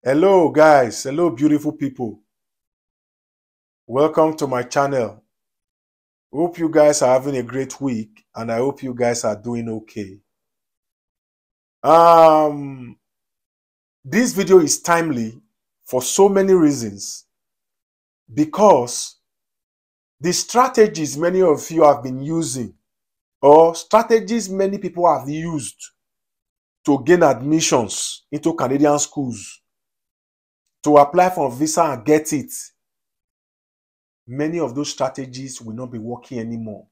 Hello guys, hello beautiful people. Welcome to my channel. Hope you guys are having a great week and I hope you guys are doing okay. This video is timely for so many reasons because the strategies many of you have been using or strategies many people have used to gain admissions into Canadian schools, to apply for a visa and get it, many of those strategies will not be working anymore.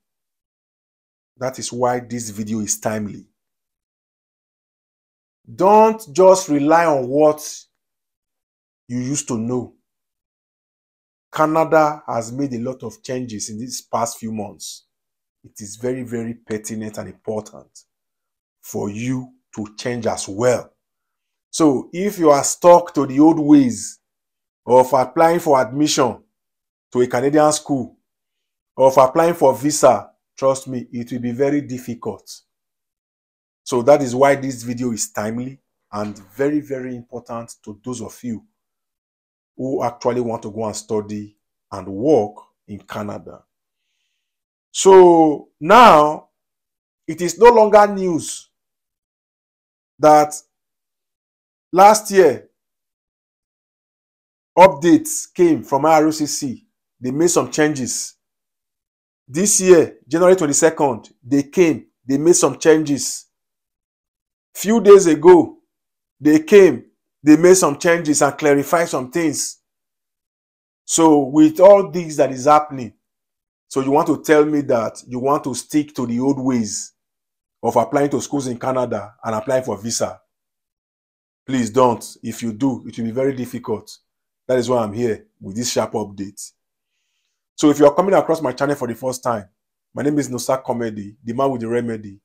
That is why this video is timely. Don't just rely on what you used to know. Canada has made a lot of changes in these past few months. It is very, very pertinent and important for you to change as well. So if you are stuck to the old ways of applying for admission to a Canadian school, or of applying for visa, trust me, it will be very difficult. So that is why this video is timely and very, very important to those of you who actually want to go and study and work in Canada. So now, it is no longer news that last year, updates came from IRCC. They made some changes. This year, January 22nd, they made some changes. Few days ago, they made some changes and clarified some things. So with all this that is happening, so you want to tell me that you want to stick to the old ways of applying to schools in Canada and applying for visa? Please don't. If you do, it will be very difficult. That is why I'm here with this sharp update. So if you are coming across my channel for the first time, my name is Noxacomedy, the man with the remedy.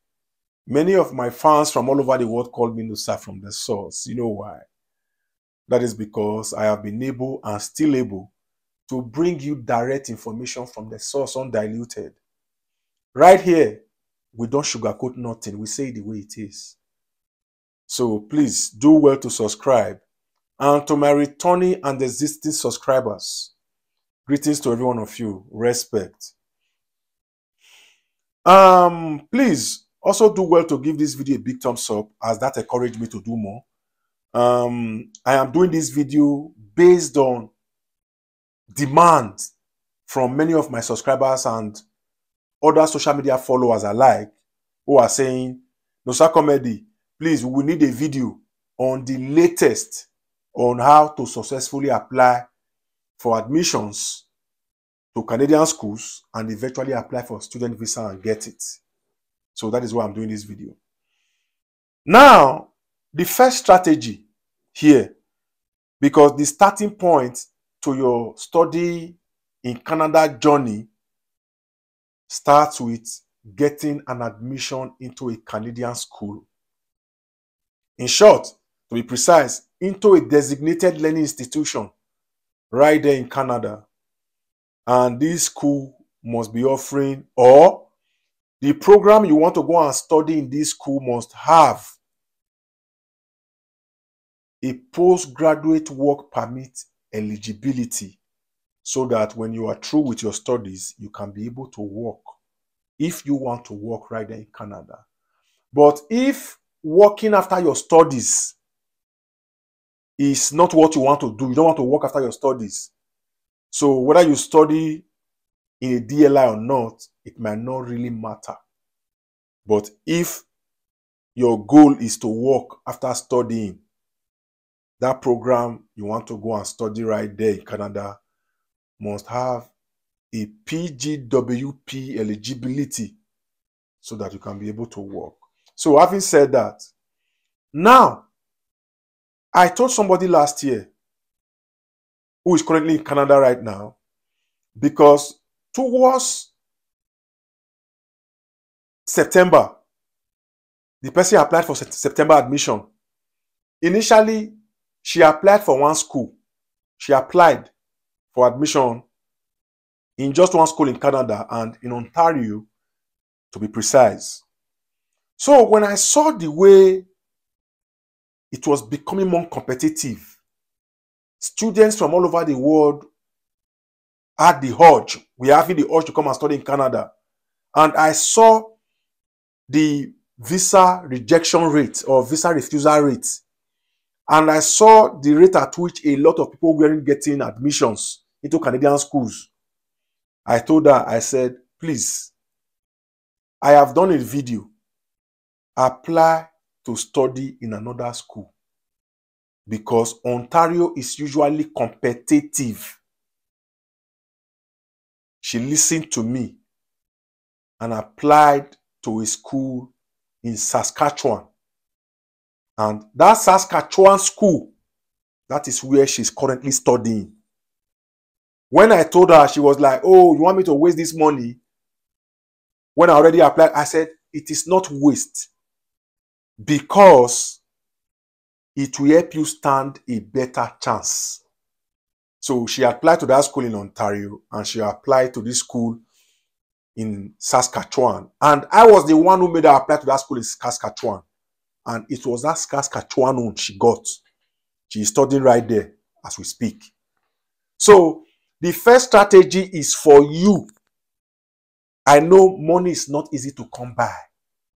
Many of my fans from all over the world call me Noxa from the source. You know why? That is because I have been able and still able to bring you direct information from the source, undiluted. Right here, we don't sugarcoat nothing. We say it the way it is. So please do well to subscribe. And to my returning and existing subscribers, greetings to every one of you. Respect. Please also do well to give this video a big thumbs up, as that encouraged me to do more. I am doing this video based on demand from many of my subscribers and other social media followers alike, who are saying, Noxacomedy, please, we need a video on the latest on how to successfully apply for admissions to Canadian schools and eventually apply for student visa and get it. So that is why I'm doing this video. Now, the first strategy here, because the starting point to your study in Canada journey starts with getting an admission into a Canadian school. In short, to be precise, into a designated learning institution right there in Canada. And this school must be offering, or the program you want to go and study in this school must have a postgraduate work permit eligibility, so that when you are through with your studies, you can be able to work if you want to work right there in Canada. But if working after your studies is not what you want to do, you don't want to work after your studies, so whether you study in a DLI or not, it might not really matter. But if your goal is to work after studying, that program you want to go and study right there in Canada must have a PGWP eligibility so that you can be able to work. So having said that, now, I told somebody last year who is currently in Canada right now, because towards September, the person applied for September admission. Initially, she applied for one school. She applied for admission in just one school in Canada and in Ontario, to be precise. So when I saw the way it was becoming more competitive Students from all over the world had the urge. We are having the urge to come and study in Canada. And I saw the visa rejection rate or visa refusal rate. And I saw the rate at which a lot of people weren't getting admissions into Canadian schools. I told her, I said, please, I have done a video. Apply to study in another school. Because Ontario is usually competitive. She listened to me and applied to a school in Saskatchewan. And that Saskatchewan school, that is where she's currently studying. When I told her, she was like, oh, you want me to waste this money? When I already applied, I said, it is not waste. Because it will help you stand a better chance. So she applied to that school in Ontario and she applied to this school in Saskatchewan. And I was the one who made her apply to that school in Saskatchewan. And it was that Saskatchewan one she got. She is studying right there as we speak. So the first strategy is for you. I know money is not easy to come by.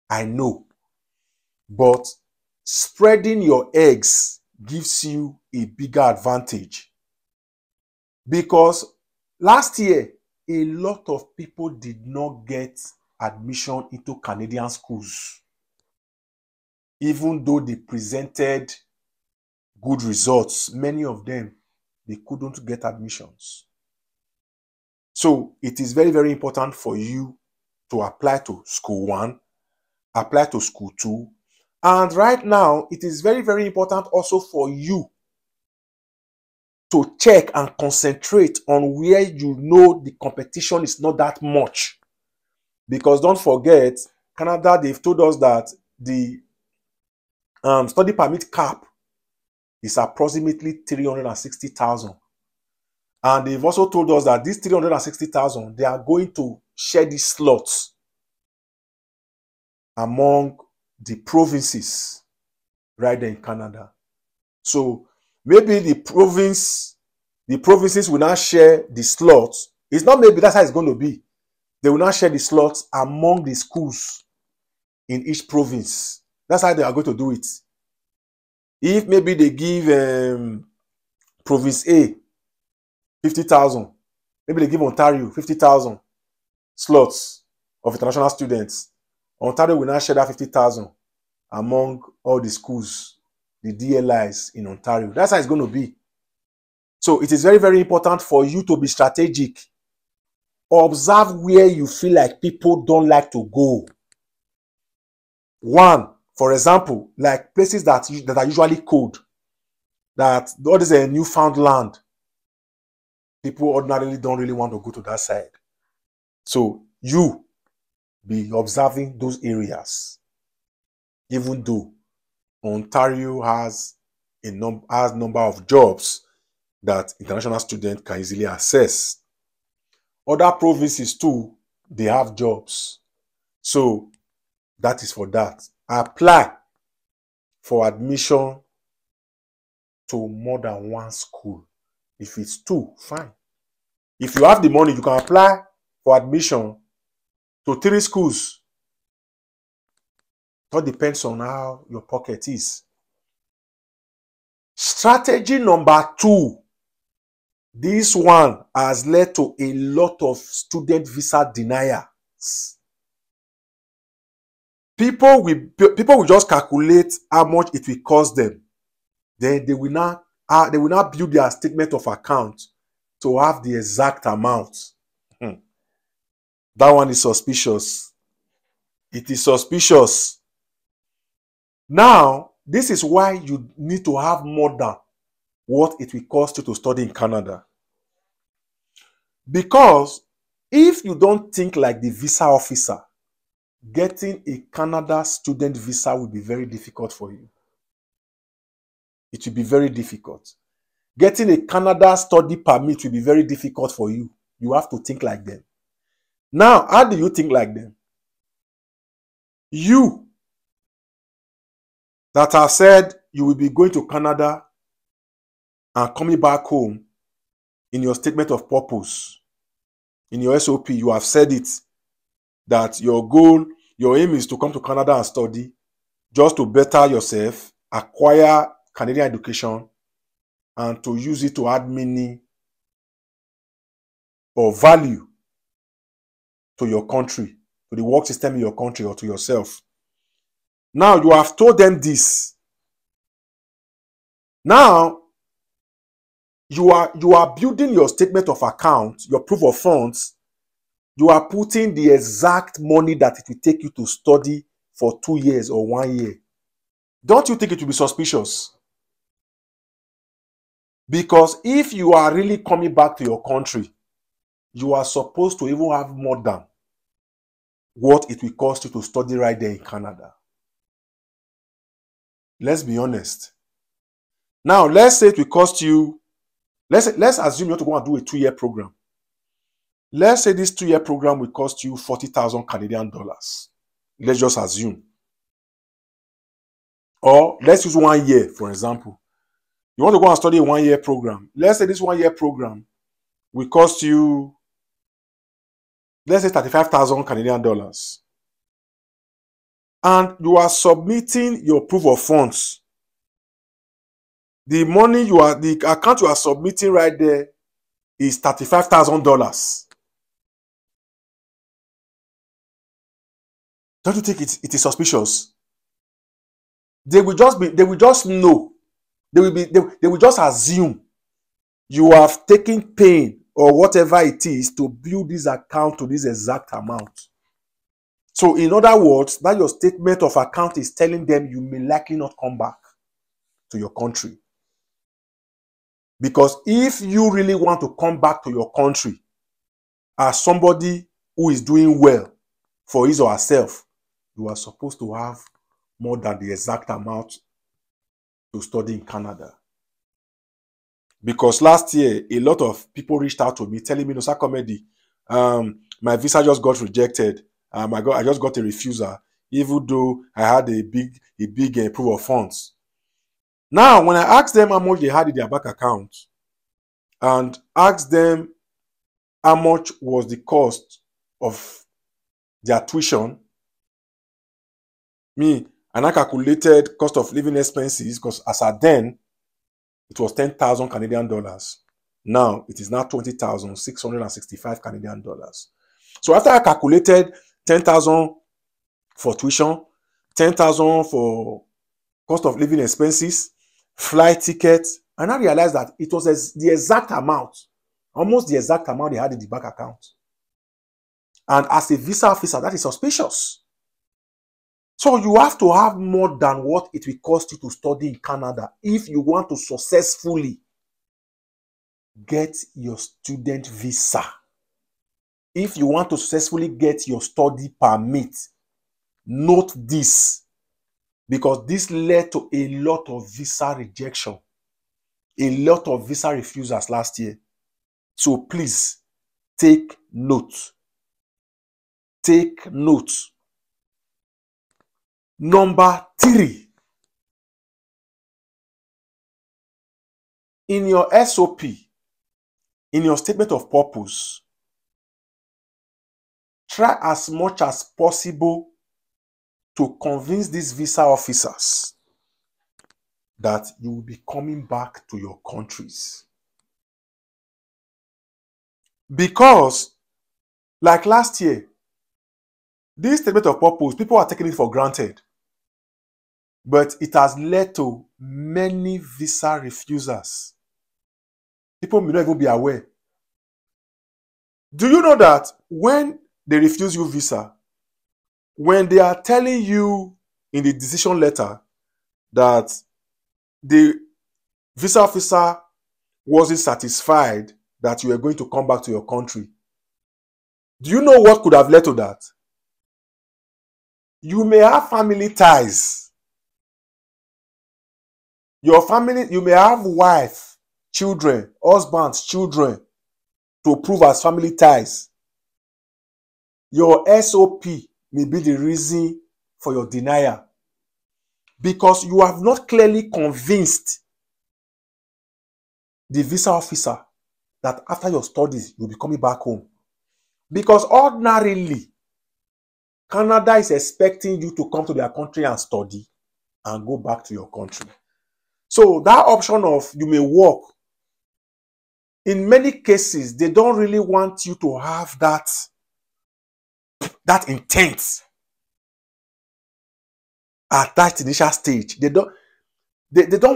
I know. But spreading your eggs gives you a bigger advantage. Because last year, a lot of people did not get admission into Canadian schools. Even though they presented good results, many of them, they couldn't get admissions. So it is very, very important for you to apply to school 1, apply to school 2. And right now, it is very, very important also for you to check and concentrate on where you know the competition is not that much. Because don't forget, Canada, they've told us that the study permit cap is approximately 360,000. And they've also told us that these 360,000, they are going to share these slots among the provinces right there in Canada. So maybe the provinces will not share the slots. It's not maybe, that's how it's going to be. They will not share the slots among the schools in each province. That's how they are going to do it. If maybe they give province A 50,000, maybe they give Ontario 50,000 slots of international students. Ontario will not share that 50,000 among all the schools, the DLIs in Ontario. That's how it's going to be. So it is very, very important for you to be strategic. Observe where you feel like people don't like to go. 1, for example, like places that are usually cold, that all this is a Newfoundland. People ordinarily don't really want to go to that side. So you be observing those areas. Even though Ontario has a number of jobs that international students can easily access. Other provinces too, they have jobs. So that is for that. Apply for admission to more than 1 school. If it's 2, fine. If you have the money, you can apply for admission to 3 schools. It all depends on how your pocket is. Strategy number 2. This one has led to a lot of student visa deniers. People will just calculate how much it will cost them. Then they will not build their statement of account to have the exact amount. That one is suspicious. It is suspicious. Now, this is why you need to have more than what it will cost you to study in Canada. Because if you don't think like the visa officer, getting a Canada student visa will be very difficult for you. It will be very difficult. Getting a Canada study permit will be very difficult for you. You have to think like them. Now, how do you think like them? You that have said you will be going to Canada and coming back home, in your statement of purpose, in your SOP, you have said it, that your goal, your aim is to come to Canada and study just to better yourself, acquire Canadian education, and to use it to add meaning or value to your country, to the work system in your country, or to yourself. Now, you have told them this. Now, you are building your statement of account, your proof of funds. You are putting the exact money that it will take you to study for 2 years or 1 year. Don't you think it will be suspicious? Because if you are really coming back to your country, you are supposed to even have more than what it will cost you to study right there in Canada. Let's be honest. Now, let's say it will cost you, let's assume you want to go and do a 2-year program. Let's say this 2-year program will cost you 40,000 Canadian dollars. Let's just assume. Or let's use 1 year, for example. You want to go and study a 1-year program. Let's say this 1-year program will cost you, let's say 35,000 Canadian dollars. And you are submitting your proof of funds. The money the account you are submitting right there is $35,000. Don't you think it is suspicious? They will just know. They will just assume you have taken pain or whatever it is to build this account to this exact amount. So in other words, that your statement of account is telling them you may likely not come back to your country. Because if you really want to come back to your country as somebody who is doing well for his or herself, you are supposed to have more than the exact amount to study in Canada. Because last year, a lot of people reached out to me telling me, Noxacomedy, my visa just got rejected. I just got a refusal, even though I had a big proof of funds. Now, when I asked them how much they had in their bank account and asked them how much was the cost of their tuition, and I calculated cost of living expenses, because as at then, it was 10,000 Canadian dollars. Now, it is now 20,665 Canadian dollars. So after I calculated 10,000 for tuition, 10,000 for cost of living expenses, flight tickets, and I realized that it was the exact amount, almost the exact amount they had in the bank account. And as a visa officer, that is suspicious. So you have to have more than what it will cost you to study in Canada if you want to successfully get your student visa. If you want to successfully get your study permit, note this, because this led to a lot of visa rejection, a lot of visa refusals last year. So please, take note. Take note. Number 3. In your SOP, in your statement of purpose, try as much as possible to convince these visa officers that you will be coming back to your countries. Because, like last year, this statement of purpose, people are taking it for granted. But it has led to many visa refusals. People may not even be aware. Do you know that when they refuse you visa, when they are telling you in the decision letter that the visa officer wasn't satisfied that you were going to come back to your country, do you know what could have led to that? You may have family ties. Your family, you may have wife, children, husbands, children to prove as family ties. Your SOP may be the reason for your denial, because you have not clearly convinced the visa officer that after your studies, you'll be coming back home. Because ordinarily, Canada is expecting you to come to their country and study and go back to your country. So that option of you may work, in many cases, they don't really want you to have that intent at that initial stage. They don't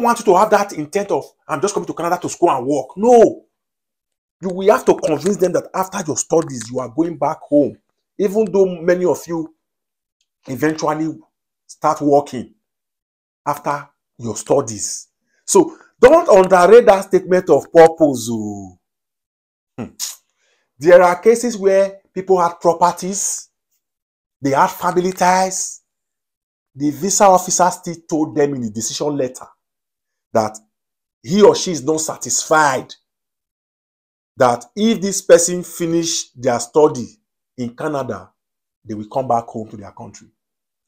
want you to have that intent of, I'm just coming to Canada to school and work. No. You will have to convince them that after your studies, you are going back home. Even though many of you eventually start working after your studies. So don't underrate that statement of purpose. There are cases where people had properties, they had family ties. The visa officer still told them in the decision letter that he or she is not satisfied that if this person finish their study in Canada, they will come back home to their country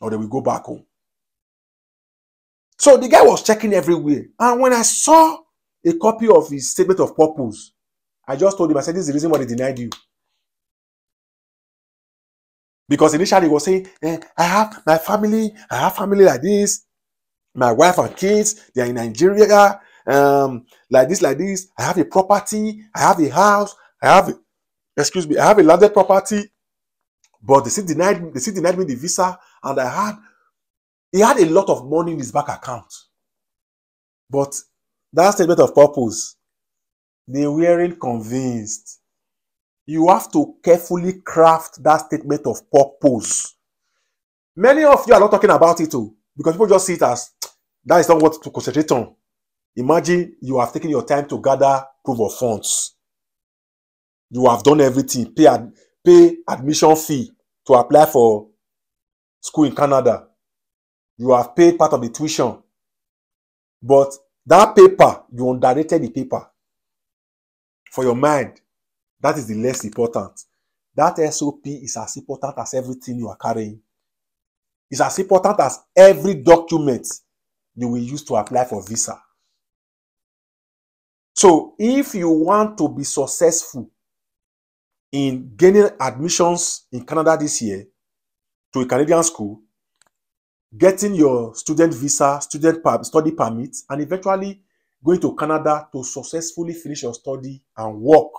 or they will go back home. So the guy was checking everywhere. And when I saw a copy of his statement of purpose, I just told him, I said, this is the reason why they denied you. Because initially he was saying, I have family like this, my wife and kids, they are in Nigeria, like this. I have a property, I have a house, I have a landed property, but they still denied me the visa, and he had a lot of money in his bank account. But that statement of purpose, they weren't convinced. You have to carefully craft that statement of purpose. Many of you are not talking about it too, because people just see it as, that is not what to concentrate on. Imagine you have taken your time to gather proof of funds. You have done everything, pay admission fee to apply for school in Canada. You have paid part of the tuition. But that paper, you underrated the paper. For your mind, that is the less important. That SOP is as important as everything you are carrying. It's as important as every document you will use to apply for visa. So if you want to be successful in gaining admissions in Canada this year to a Canadian school, getting your student visa, study permit, and eventually going to Canada to successfully finish your study and work,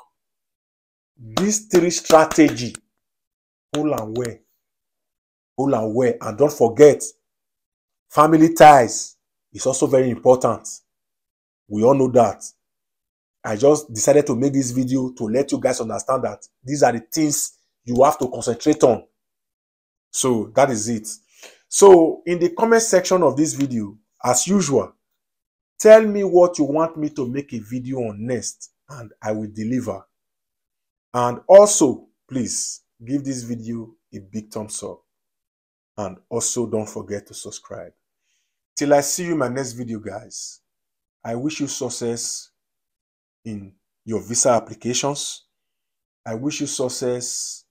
these three strategies, hold and wear. And don't forget, family ties is also very important. We all know that. I just decided to make this video to let you guys understand that these are the things you have to concentrate on. So that is it. So in the comment section of this video, as usual, tell me what you want me to make a video on next, and I will deliver. And also, please give this video a big thumbs up. And also don't forget to subscribe. Till I see you in my next video, guys, I wish you success in your visa applications. I wish you success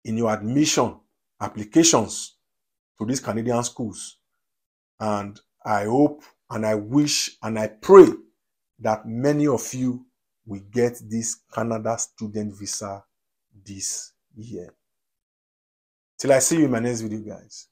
in your admission applications to these Canadian schools. And I hope and I wish and I pray that many of you will get this Canada student visa this year. Till I see you in my next video, guys.